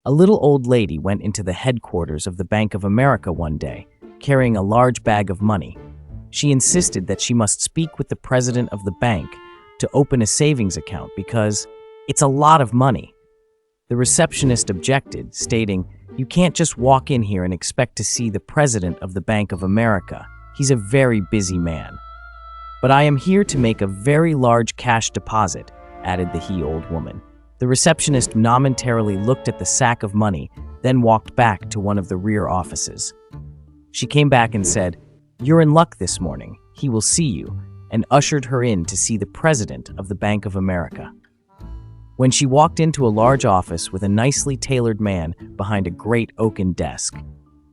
A little old lady went into the headquarters of the Bank of America one day, carrying a large bag of money. She insisted that she must speak with the president of the bank to open a savings account because it's a lot of money. The receptionist objected, stating, "You can't just walk in here and expect to see the president of the Bank of America. He's a very busy man." "But I am here to make a very large cash deposit," added the he-old woman. The receptionist momentarily looked at the sack of money, then walked back to one of the rear offices. She came back and said, "You're in luck this morning. He will see you," and ushered her in to see the president of the Bank of America. When she walked into a large office with a nicely tailored man behind a great oaken desk,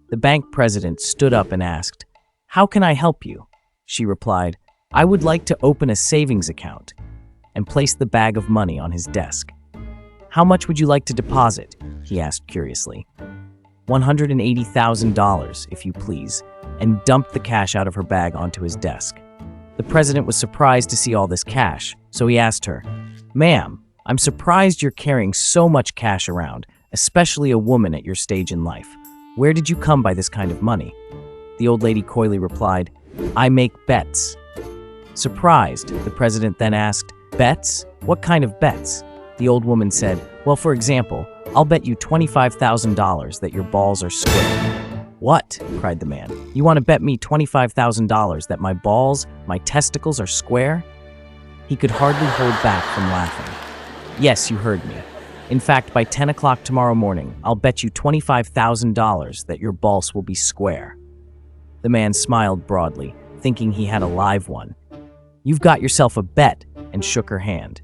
the bank president stood up and asked, "How can I help you?" She replied, "I would like to open a savings account," and placed the bag of money on his desk. "How much would you like to deposit?" he asked curiously. $180,000, if you please," and dumped the cash out of her bag onto his desk. The president was surprised to see all this cash, so he asked her, "Ma'am, I'm surprised you're carrying so much cash around, especially a woman at your stage in life. Where did you come by this kind of money?" The old lady coyly replied, "I make bets." Surprised, the president then asked, "Bets? What kind of bets?" The old woman said, "Well, for example, I'll bet you $25,000 that your balls are square." "What?" cried the man. "You want to bet me $25,000 that my balls, my testicles are square?" He could hardly hold back from laughing. "Yes, you heard me. In fact, by 10 o'clock tomorrow morning, I'll bet you $25,000 that your balls will be square." The man smiled broadly, thinking he had a live one. "You've got yourself a bet," and shook her hand.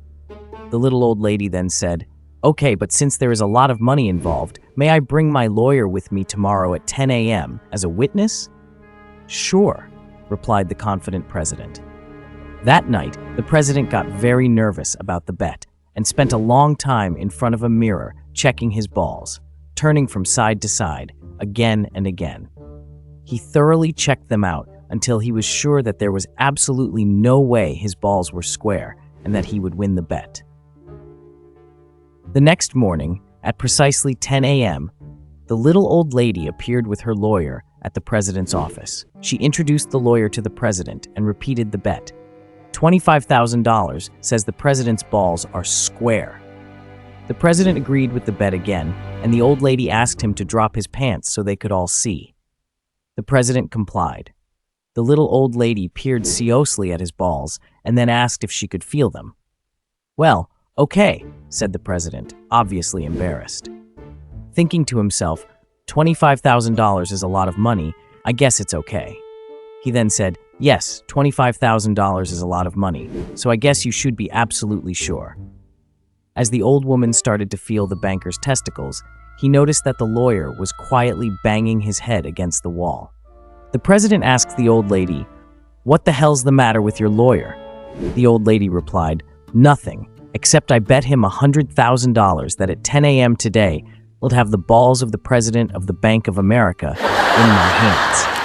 The little old lady then said, "Okay, but since there is a lot of money involved, may I bring my lawyer with me tomorrow at 10 a.m. as a witness?" "Sure," replied the confident president. That night, the president got very nervous about the bet and spent a long time in front of a mirror checking his balls, turning from side to side, again and again. He thoroughly checked them out until he was sure that there was absolutely no way his balls were square and that he would win the bet. The next morning, at precisely 10 a.m., the little old lady appeared with her lawyer at the president's office. She introduced the lawyer to the president and repeated the bet. $25,000 says the president's balls are square. The president agreed with the bet again, and the old lady asked him to drop his pants so they could all see. The president complied. The little old lady peered seriously at his balls and then asked if she could feel them. "Well, okay," said the president, obviously embarrassed. Thinking to himself, $25,000 is a lot of money, I guess it's okay. He then said, "Yes, $25,000 is a lot of money, so I guess you should be absolutely sure." As the old woman started to feel the banker's testicles, he noticed that the lawyer was quietly banging his head against the wall. The president asked the old lady, "What the hell's the matter with your lawyer?" The old lady replied, "Nothing, except I bet him $100,000 that at 10 a.m. today, we'll have the balls of the president of the Bank of America in my hands."